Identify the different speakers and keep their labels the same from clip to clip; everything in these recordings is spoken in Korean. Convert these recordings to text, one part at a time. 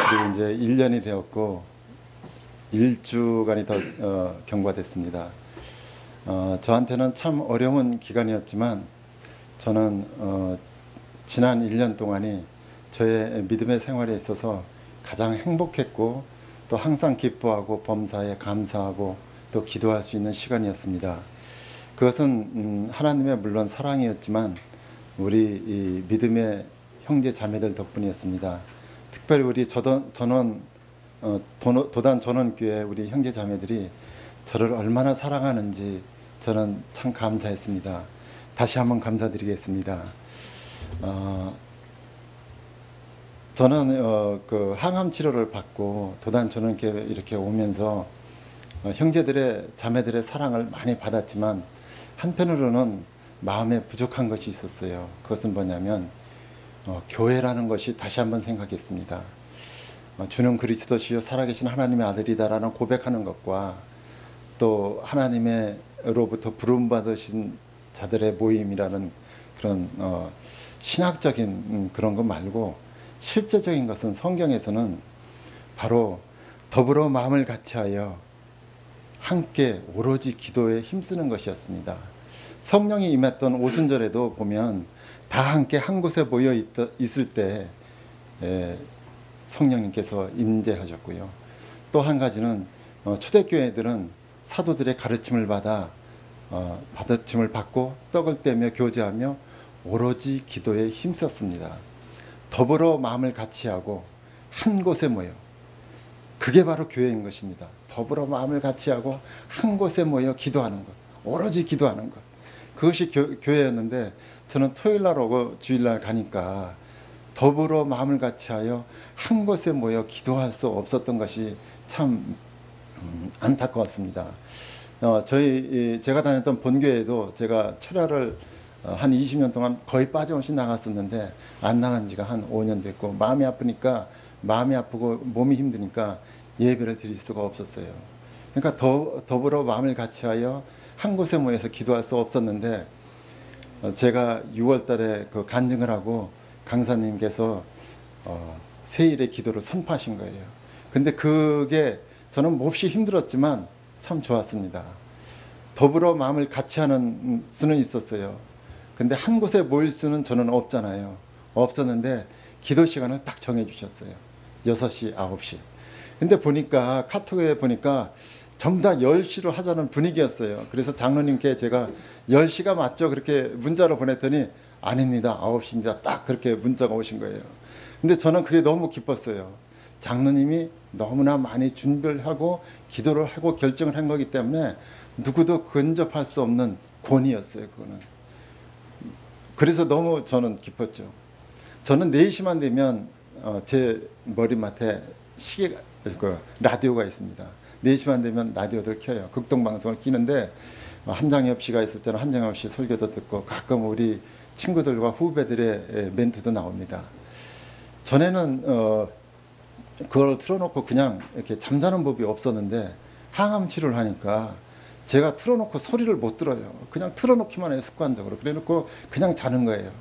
Speaker 1: 그리고 이제 1년이 되었고 1주간이 더 경과됐습니다. 저한테는 참 어려운 기간이었지만 저는 지난 1년 동안이 저의 믿음의 생활에 있어서 가장 행복했고 또 항상 기뻐하고 범사에 감사하고 또 기도할 수 있는 시간이었습니다. 그것은 하나님의 물론 사랑이었지만 우리 이 믿음의 형제 자매들 덕분이었습니다. 특별히 우리 도단 전원교회 우리 형제 자매들이 저를 얼마나 사랑하는지 저는 참 감사했습니다. 다시 한번 감사드리겠습니다. 저는 그 항암 치료를 받고 도단 전원교회 이렇게 오면서 형제들의 자매들의 사랑을 많이 받았지만 한편으로는 마음에 부족한 것이 있었어요. 그것은 뭐냐면 교회라는 것이 다시 한번 생각했습니다. 주는 그리스도시요 살아계신 하나님의 아들이다라는 고백하는 것과 또 하나님으로부터 부름받으신 자들의 모임이라는 그런 신학적인 그런 것 말고 실제적인 것은 성경에서는 바로 더불어 마음을 같이하여 함께 오로지 기도에 힘쓰는 것이었습니다. 성령이 임했던 오순절에도 보면 다 함께 한 곳에 모여 있을 때 성령님께서 임재하셨고요. 또 한 가지는 초대교회들은 사도들의 가르침을 받침을 받고 떡을 떼며 교제하며 오로지 기도에 힘썼습니다. 더불어 마음을 같이하고 한 곳에 모여, 그게 바로 교회인 것입니다. 더불어 마음을 같이하고 한 곳에 모여 기도하는 것, 오로지 기도하는 것, 그것이 교회였는데 저는 토요일날 오고 주일날 가니까 더불어 마음을 같이하여 한 곳에 모여 기도할 수 없었던 것이 참 안타까웠습니다. 제가 다녔던 본교회도 제가 철야를 한 20년 동안 거의 빠짐없이 나갔었는데 안 나간 지가 한 5년 됐고 마음이 아프고 몸이 힘드니까 예배를 드릴 수가 없었어요. 그러니까 더불어 마음을 같이하여 한 곳에 모여서 기도할 수 없었는데 제가 6월 달에 그 간증을 하고 강사님께서 세일의 기도를 선포하신 거예요. 근데 그게 저는 몹시 힘들었지만 참 좋았습니다. 더불어 마음을 같이 하는 수는 있었어요. 근데 한 곳에 모일 수는 저는 없었는데 기도 시간을 딱 정해 주셨어요. 6시, 9시. 근데 보니까 카톡에 보니까 전부 다 10시로 하자는 분위기였어요. 그래서 장로님께 제가 10시가 맞죠? 그렇게 문자로 보냈더니 아닙니다. 9시입니다. 딱 그렇게 문자가 오신 거예요. 근데 저는 그게 너무 기뻤어요. 장로님이 너무나 많이 준비를 하고 기도를 하고 결정을 한 거기 때문에 누구도 근접할 수 없는 권위였어요. 그거는. 그래서 너무 저는 기뻤죠. 저는 4시만 되면 제 머리맡에 라디오가 있습니다. 4시만 되면 라디오를 켜요. 극동방송을 끼는데 한장엽 씨가 있을 때는 한장엽 씨 설교도 듣고 가끔 우리 친구들과 후배들의 멘트도 나옵니다. 전에는 그걸 틀어놓고 그냥 이렇게 잠자는 법이 없었는데 항암 치료를 하니까 제가 틀어놓고 소리를 못 들어요. 그냥 틀어놓기만 해요. 습관적으로. 그래놓고 그냥 자는 거예요.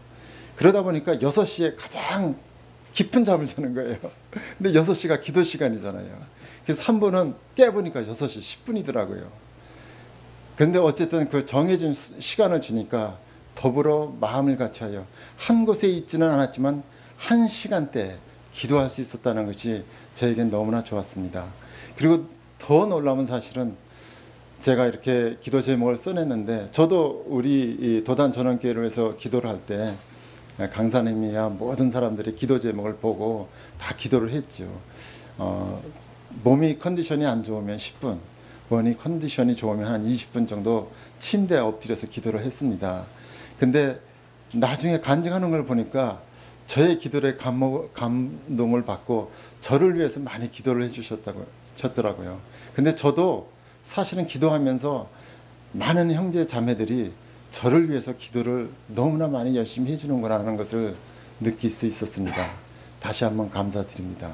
Speaker 1: 그러다 보니까 6시에 가장 깊은 잠을 자는 거예요. 근데 6시가 기도 시간이잖아요. 그래서 한 번은 깨보니까 6시 10분이더라고요. 근데 어쨌든 그 정해진 시간을 주니까 더불어 마음을 같이하여 한 곳에 있지는 않았지만 한 시간대 기도할 수 있었다는 것이 저에겐 너무나 좋았습니다. 그리고 더 놀라운 사실은 제가 이렇게 기도 제목을 써냈는데 저도 우리 도단 전원교회를 위해서 기도를 할 때 강사님이야 모든 사람들이 기도 제목을 보고 다 기도를 했죠. 몸이 컨디션이 안 좋으면 10분, 몸이 컨디션이 좋으면 한 20분 정도 침대에 엎드려서 기도를 했습니다. 근데 나중에 간증하는 걸 보니까 저의 기도에 감동을 받고 저를 위해서 많이 기도를 해주셨더라고요. 근데 저도 사실은 기도하면서 많은 형제 자매들이 저를 위해서 기도를 너무나 많이 열심히 해주는구나 하는 것을 느낄 수 있었습니다. 다시 한번 감사드립니다.